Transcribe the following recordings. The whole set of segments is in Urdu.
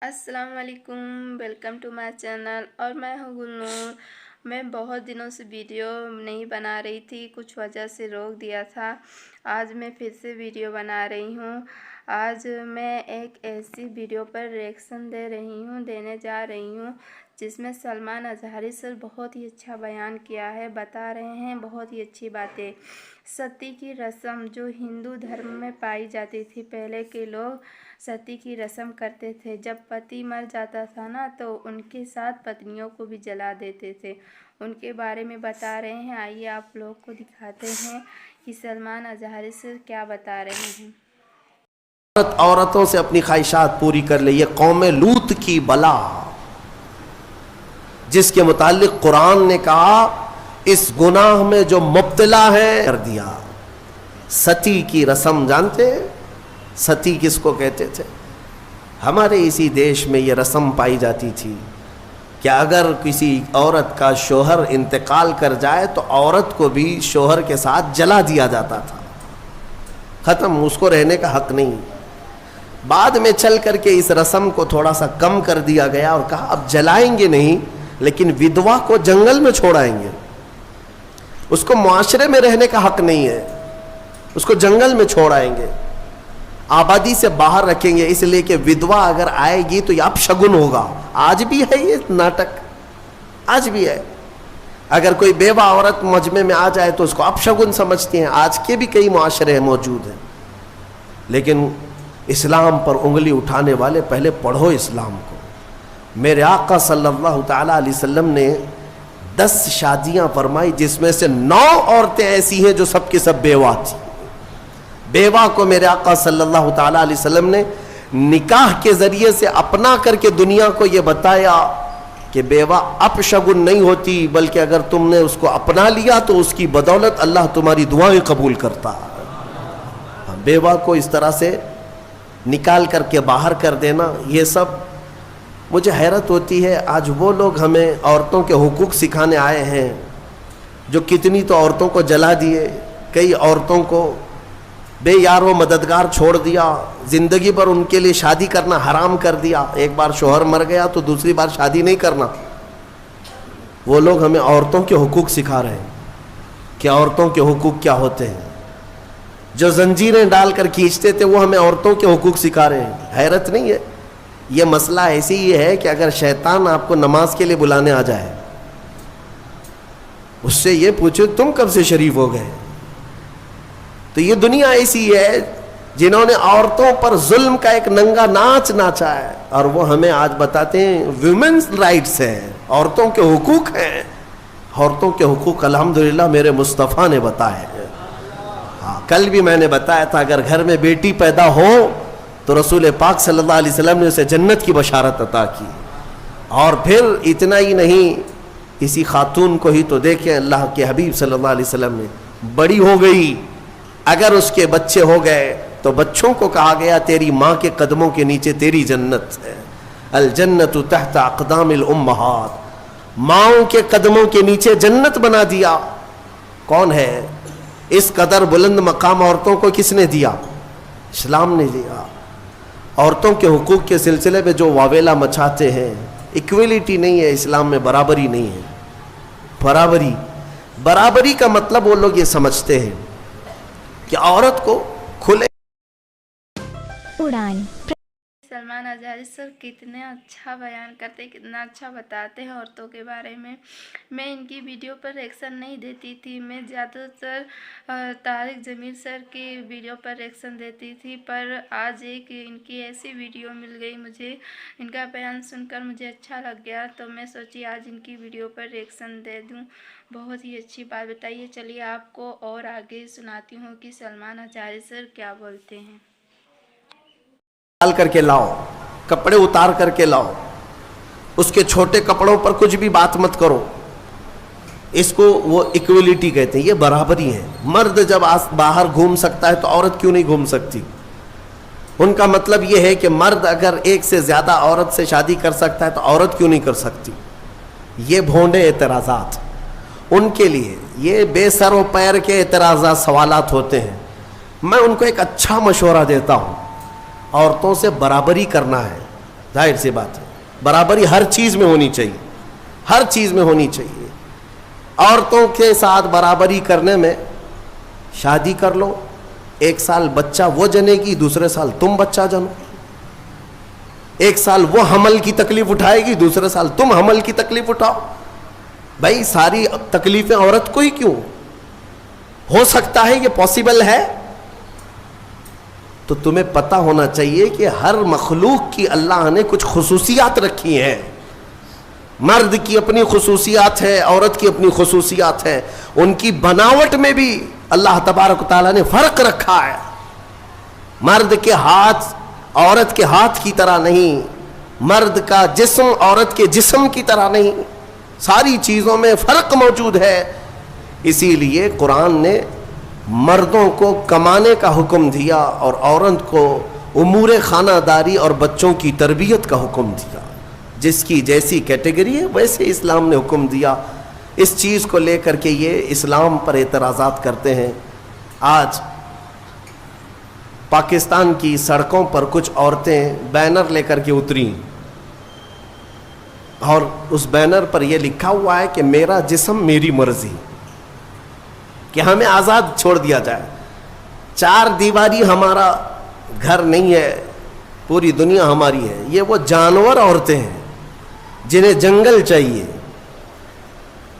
السلام علیکم، ویلکم ٹو مائی چینل اور میں ہوں گلنور۔ میں بہت دنوں سے ویڈیو نہیں بنا رہی تھی، کچھ وجہ سے روک دیا تھا۔ آج میں پھر سے ویڈیو بنا رہی ہوں۔ آج میں ایک ایسی ویڈیو پر ریئیکشن دینے جا رہی ہوں جس میں سلمان اظہری سر بہت ہی اچھا بیان کیا ہے، بتا رہے ہیں بہت ہی اچھی باتیں۔ ستی کی رسم جو ہندو دھرم میں پائی جاتی تھی، پہلے کے لوگ ستی کی رسم کرتے تھے۔ جب پتی مر جاتا تھا نا تو ان کے ساتھ پتنیوں کو بھی جلا دیتے تھے، ان کے بارے میں بتا رہے ہیں۔ آئیے آپ لوگ کو دکھاتے ہیں کہ سلمان اظہری سر کیا بتا رہے ہیں۔ عورتوں سے اپنی خواہشات پوری کر لے، یہ قوم لوط کی بلا جس کے متعلق قرآن نے کہا اس گناہ میں جو مبتلا ہے کر دیا۔ ستی کی رسم جانتے ہیں؟ ستی کس کو کہتے تھے؟ ہمارے اسی دیش میں یہ رسم پائی جاتی تھی کہ اگر کسی عورت کا شوہر انتقال کر جائے تو عورت کو بھی شوہر کے ساتھ جلا دیا جاتا تھا، ختم، اس کو رہنے کا حق نہیں۔ بعد میں چل کر کے اس رسم کو تھوڑا سا کم کر دیا گیا اور کہا اب جلائیں گے نہیں، لیکن ودوا کو جنگل میں چھوڑائیں گے، اس کو معاشرے میں رہنے کا حق نہیں ہے، اس کو جنگل میں چھوڑائیں گے، آبادی سے باہر رکھیں گے، اس لیے کہ ودوا اگر آئے گی تو یہ اپشگن ہوگا۔ آج بھی ہے یہ ناٹک، آج بھی ہے۔ اگر کوئی بیوہ عورت مجمع میں آ جائے تو اس کو اپشگن سمجھتی ہیں، آج کے بھی کئی معاشرے موجود ہیں۔ لیکن اسلام پر انگلی اٹھانے والے پہلے پڑھو اسلام کو۔ میرے آقا صلی اللہ تعالیٰ علیہ وسلم نے 10 شادیاں فرمائی جس میں سے 9 عورتیں ایسی ہیں جو سب کی سب بیوہ تھی۔ بیوہ کو میرے آقا صلی اللہ تعالیٰ علیہ وسلم نے نکاح کے ذریعے سے اپنا کر کے دنیا کو یہ بتایا کہ بیوہ اپشگن نہیں ہوتی، بلکہ اگر تم نے اس کو اپنا لیا تو اس کی بدولت اللہ تمہاری دعائیں قبول کرتا۔ بیوہ کو اس طرح سے نکال کر کے باہر کر دینا، یہ سب مجھے حیرت ہوتی ہے۔ آج وہ لوگ ہمیں عورتوں کے حقوق سکھانے آئے ہیں جو کتنی تو عورتوں کو جلا دیے، کئی عورتوں کو بے یار و مددگار چھوڑ دیا، زندگی پر ان کے لیے شادی کرنا حرام کر دیا۔ ایک بار شوہر مر گیا تو دوسری بار شادی نہیں کرنا۔ وہ لوگ ہمیں عورتوں کے حقوق سکھا رہے ہیں کہ عورتوں کے حقوق کیا ہوتے ہیں۔ جو زنجیریں ڈال کر کھینچتے تھے وہ ہمیں عورتوں کے حقوق سکھا رہے ہیں۔ حیرت نہیں ہے؟ یہ مسئلہ ایسی ہی ہے کہ اگر شیطان آپ کو نماز کے لیے بلانے آ جائے، اس سے یہ پوچھو تم کب سے شریف ہو گئے؟ تو یہ دنیا ایسی ہے جنہوں نے عورتوں پر ظلم کا ایک ننگا ناچ ناچا ہے، اور وہ ہمیں آج بتاتے ہیں ویمنز رائٹس ہیں، عورتوں کے حقوق ہیں۔ عورتوں کے حقوق الحمدللہ میرے مصطفیٰ نے بتائے ہیں۔ کل بھی میں نے بتایا تھا اگر گھر میں بیٹی پیدا ہو تو رسول پاک صلی اللہ علیہ وسلم نے اسے جنت کی بشارت عطا کی۔ اور پھر اتنا ہی نہیں، اسی خاتون کو ہی تو دیکھیں، اللہ کے حبیب صلی اللہ علیہ وسلم نے بڑی ہو گئی، اگر اس کے بچے ہو گئے تو بچوں کو کہا گیا تیری ماں کے قدموں کے نیچے تیری جنت ہے، الجنت تحت اقدام الامہات، ماؤں کے قدموں کے نیچے جنت بنا دیا۔ کون ہے اس قدر بلند مقام عورتوں کو؟ کس نے دیا؟ اسلام نے دیا۔ عورتوں کے حقوق کے سلسلے میں جو واویلا مچاتے ہیں، ایکویلٹی نہیں ہے اسلام میں، برابری نہیں ہے۔ برابری کا مطلب وہ لوگ یہ سمجھتے ہیں کہ عورت کو کھلے اڑان۔ سلمان اظہری سر کتنا اچھا بیان کرتے، کتنا اچھا بتاتے ہیں عورتوں کے بارے میں۔ میں ان کی ویڈیو پر ریئیکشن نہیں دیتی تھی، میں زیادہ تر طارق جمیل سر کی ویڈیو پر ریئیکشن دیتی تھی، پر آج ایک ان کی ایسی ویڈیو مل گئی مجھے، ان کا بیان سن کر مجھے اچھا لگ گیا تو میں سوچی آج ان کی ویڈیو پر ریئیکشن دے دوں۔ بہت ہی اچھی بات بتائیے۔ چلیے آپ کو اور آگے سناتی ہوں کہ سلمان اظہری سر کیا بولتے ہیں۔ ڈال کر کے لاؤ، کپڑے اتار کر کے لاؤ، اس کے چھوٹے کپڑوں پر کچھ بھی بات مت کرو۔ اس کو وہ ایکویلٹی کہتے ہیں، یہ برابری ہے۔ مرد جب باہر گھوم سکتا ہے تو عورت کیوں نہیں گھوم سکتی؟ ان کا مطلب یہ ہے کہ مرد اگر ایک سے زیادہ عورت سے شادی کر سکتا ہے تو عورت کیوں نہیں کر سکتی؟ یہ بھونڈے اعتراضات ان کے لیے، یہ بے سر و پیر کے اعتراضات، سوالات ہوتے ہیں۔ میں ان کو ایک اچھا مشورہ دیتا ہوں، عورتوں سے برابری کرنا ہے، ظاہر سی بات ہے برابری ہر چیز میں ہونی چاہیے, ہر چیز میں ہونی چاہیے. عورتوں کے ساتھ برابری کرنے میں شادی کر لو, 1 سال بچہ وہ جنے گی, دوسرے سال تم بچہ جنو. 1 سال وہ حمل کی تکلیف اٹھائے گی, دوسرے سال تم حمل کی تکلیف اٹھاؤ. بھائی ساری تکلیفیں عورت کو ہی کیوں؟ ہو سکتا ہے یہ پاسبل ہے؟ تو تمہیں پتہ ہونا چاہیے کہ ہر مخلوق کی اللہ نے کچھ خصوصیات رکھی ہیں. مرد کی اپنی خصوصیات ہے, عورت کی اپنی خصوصیات ہے. ان کی بناوٹ میں بھی اللہ تبارک و تعالیٰ نے فرق رکھا ہے. مرد کے ہاتھ عورت کے ہاتھ کی طرح نہیں, مرد کا جسم عورت کے جسم کی طرح نہیں, ساری چیزوں میں فرق موجود ہے. اسی لیے قرآن نے مردوں کو کمانے کا حکم دیا اور عورت کو امور خانہ داری اور بچوں کی تربیت کا حکم دیا. جس کی جیسی کیٹیگری ہے ویسے اسلام نے حکم دیا. اس چیز کو لے کر کے یہ اسلام پر اعتراضات کرتے ہیں. آج پاکستان کی سڑکوں پر کچھ عورتیں بینر لے کر کے اتری اور اس بینر پر یہ لکھا ہوا ہے کہ میرا جسم میری مرضی, کہ ہمیں آزاد چھوڑ دیا جائے. 4 دیواری ہمارا گھر نہیں ہے, پوری دنیا ہماری ہے. یہ وہ جانور عورتیں ہیں جنہیں جنگل چاہیے,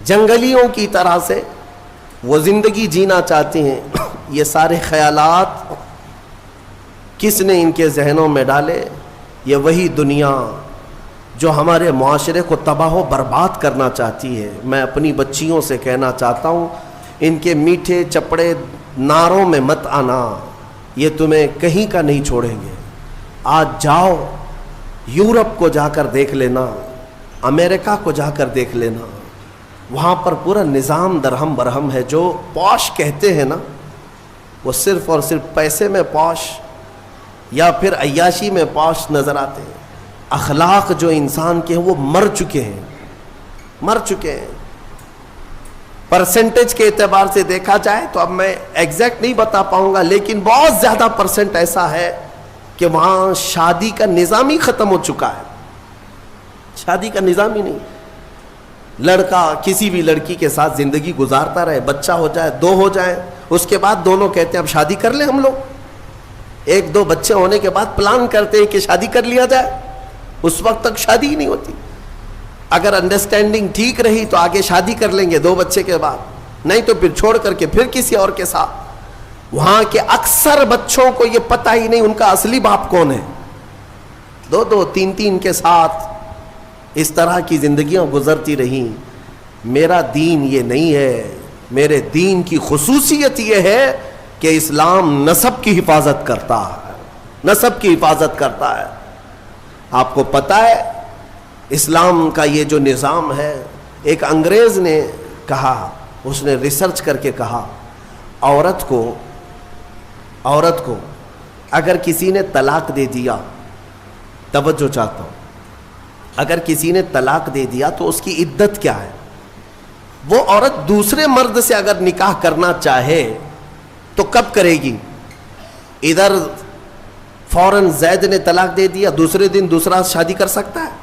جنگلیوں کی طرح سے وہ زندگی جینا چاہتی ہیں. یہ سارے خیالات کس نے ان کے ذہنوں میں ڈالے؟ یہ وہی دنیا جو ہمارے معاشرے کو تباہ و برباد کرنا چاہتی ہے. میں اپنی بچیوں سے کہنا چاہتا ہوں, ان کے میٹھے چپڑے نعروں میں مت آنا, یہ تمہیں کہیں کا نہیں چھوڑیں گے. آج جاؤ یورپ کو جا کر دیکھ لینا, امریکہ کو جا کر دیکھ لینا, وہاں پر پورا نظام درہم برہم ہے. جو پوش کہتے ہیں نا وہ صرف اور صرف پیسے میں پوش یا پھر عیاشی میں پوش نظر آتے ہیں. اخلاق جو انسان کے ہیں وہ مر چکے ہیں, مر چکے ہیں. پرسنٹیج کے اعتبار سے دیکھا جائے تو اب میں ایگزیکٹ نہیں بتا پاؤں گا, لیکن بہت زیادہ پرسنٹ ایسا ہے کہ وہاں شادی کا نظام ہی ختم ہو چکا ہے. شادی کا نظام ہی نہیں. لڑکا کسی بھی لڑکی کے ساتھ زندگی گزارتا رہے, بچہ ہو جائے, 2 ہو جائیں, اس کے بعد دونوں کہتے ہیں اب شادی کر لیں ہم لوگ. 1-2 بچے ہونے کے بعد پلان کرتے ہیں کہ شادی کر لیا جائے. اس وقت تک شادی ہی نہیں ہوتی. اگر انڈرسٹینڈنگ ٹھیک رہی تو آگے شادی کر لیں گے 2 بچے کے بعد, نہیں تو پھر چھوڑ کر کے پھر کسی اور کے ساتھ. وہاں کے اکثر بچوں کو یہ پتہ ہی نہیں ان کا اصلی باپ کون ہے. 2-2 3-3 کے ساتھ اس طرح کی زندگیاں گزرتی رہیں. میرا دین یہ نہیں ہے. میرے دین کی خصوصیت یہ ہے کہ اسلام نسب کی حفاظت کرتا ہے, نسب کی حفاظت کرتا ہے. آپ کو پتہ ہے اسلام کا یہ جو نظام ہے, ایک انگریز نے کہا, اس نے ریسرچ کر کے کہا, عورت کو اگر کسی نے طلاق دے دیا, توجہ چاہتا ہوں, اگر کسی نے طلاق دے دیا تو اس کی عدت کیا ہے؟ وہ عورت دوسرے مرد سے اگر نکاح کرنا چاہے تو کب کرے گی؟ ادھر فوراً زید نے طلاق دے دیا, دوسرے دن دوسرا شادی کر سکتا ہے؟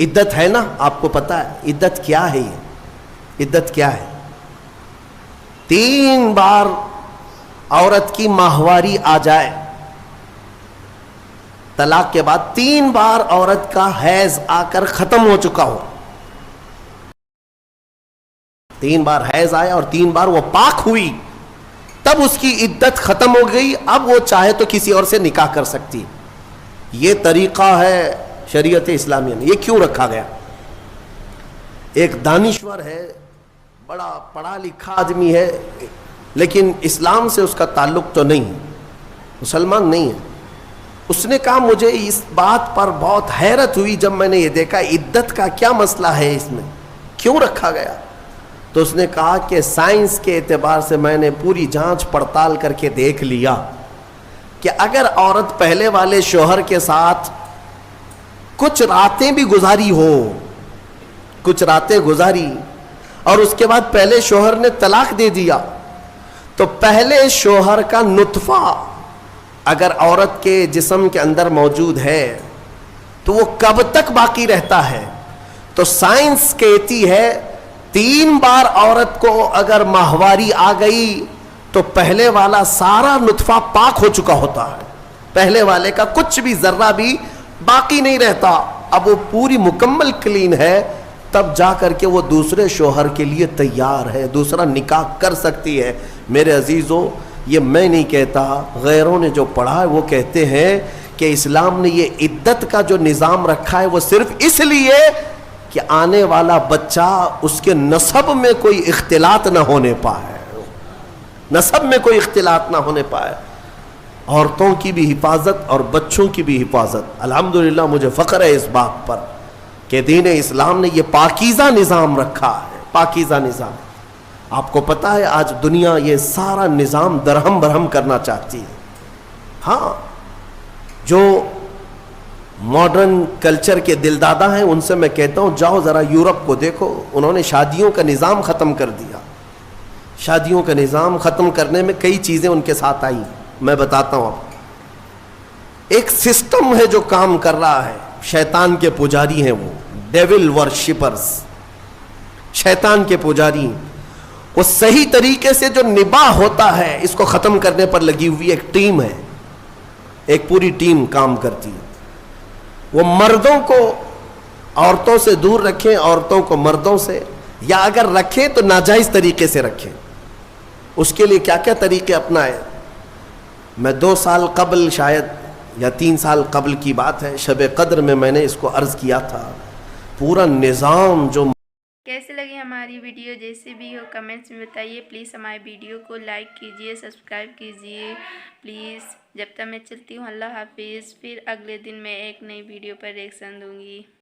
عدت ہے نا, آپ کو پتا ہے عدت کیا ہے؟ یہ عدت کیا ہے؟ 3 بار عورت کی ماہواری آ جائے, طلاق کے بعد 3 بار عورت کا حیض آ کر ختم ہو چکا ہو, 3 بار حیض آیا اور 3 بار وہ پاک ہوئی, تب اس کی عدت ختم ہو گئی. اب وہ چاہے تو کسی اور سے نکاح کر سکتی. یہ طریقہ ہے شریعت اسلامیہ میں. یہ کیوں رکھا گیا؟ ایک دانشور ہے, بڑا پڑھا لکھا آدمی ہے, لیکن اسلام سے اس کا تعلق تو نہیں, مسلمان نہیں ہے. اس نے کہا مجھے اس بات پر بہت حیرت ہوئی جب میں نے یہ دیکھا عدت کا کیا مسئلہ ہے, اس میں کیوں رکھا گیا؟ تو اس نے کہا کہ سائنس کے اعتبار سے میں نے پوری جانچ پڑتال کر کے دیکھ لیا کہ اگر عورت پہلے والے شوہر کے ساتھ کچھ راتیں بھی گزاری ہو, کچھ راتیں گزاری اور اس کے بعد پہلے شوہر نے طلاق دے دیا, تو پہلے شوہر کا نطفہ اگر عورت کے جسم کے اندر موجود ہے تو وہ کب تک باقی رہتا ہے؟ تو سائنس کہتی ہے 3 بار عورت کو اگر ماہواری آ گئی تو پہلے والا سارا نطفہ پاک ہو چکا ہوتا ہے، پہلے والے کا کچھ بھی ذرہ بھی باقی نہیں رہتا. اب وہ پوری مکمل کلین ہے، تب جا کر کے وہ دوسرے شوہر کے لیے تیار ہے، دوسرا نکاح کر سکتی ہے. میرے عزیزوں، یہ میں نہیں کہتا، غیروں نے جو پڑھا ہے وہ کہتے ہیں کہ اسلام نے یہ عدت کا جو نظام رکھا ہے وہ صرف اس لیے کہ آنے والا بچہ اس کے نسب میں کوئی اختلاط نہ ہونے پائے، نسب میں کوئی اختلاط نہ ہونے پائے. عورتوں کی بھی حفاظت اور بچوں کی بھی حفاظت. الحمدللہ مجھے فخر ہے اس بات پر کہ دین اسلام نے یہ پاکیزہ نظام رکھا ہے، پاکیزہ نظام. آپ کو پتا ہے آج دنیا یہ سارا نظام درہم برہم کرنا چاہتی ہے. ہاں، جو ماڈرن کلچر کے دلدادہ ہیں ان سے میں کہتا ہوں جاؤ ذرا یورپ کو دیکھو، انہوں نے شادیوں کا نظام ختم کر دیا. شادیوں کا نظام ختم کرنے میں کئی چیزیں ان کے ساتھ آئی، میں بتاتا ہوں. ایک سسٹم ہے جو کام کر رہا ہے، شیطان کے پجاری ہیں وہ، ڈیول ورشپرز، شیطان کے پجاری. وہ صحیح طریقے سے جو نباہ ہوتا ہے اس کو ختم کرنے پر لگی ہوئی ایک ٹیم ہے، ایک پوری ٹیم کام کرتی ہے. وہ مردوں کو عورتوں سے دور رکھیں، عورتوں کو مردوں سے، یا اگر رکھیں تو ناجائز طریقے سے رکھیں. اس کے لیے کیا کیا طریقے اپنائیں. میں 2 سال قبل شاید یا 3 سال قبل کی بات ہے، شب قدر میں نے اس کو عرض کیا تھا. پورا نظام جو کیسے لگی ہماری ویڈیو، جیسے بھی ہو کمنٹس میں بتائیے. پلیز ہماری ویڈیو کو لائک کیجیے، سبسکرائب کیجیے پلیز. جب تک میں چلتی ہوں، اللہ حافظ. پھر اگلے دن میں ایک نئی ویڈیو پر ریئیکشن دوں گی.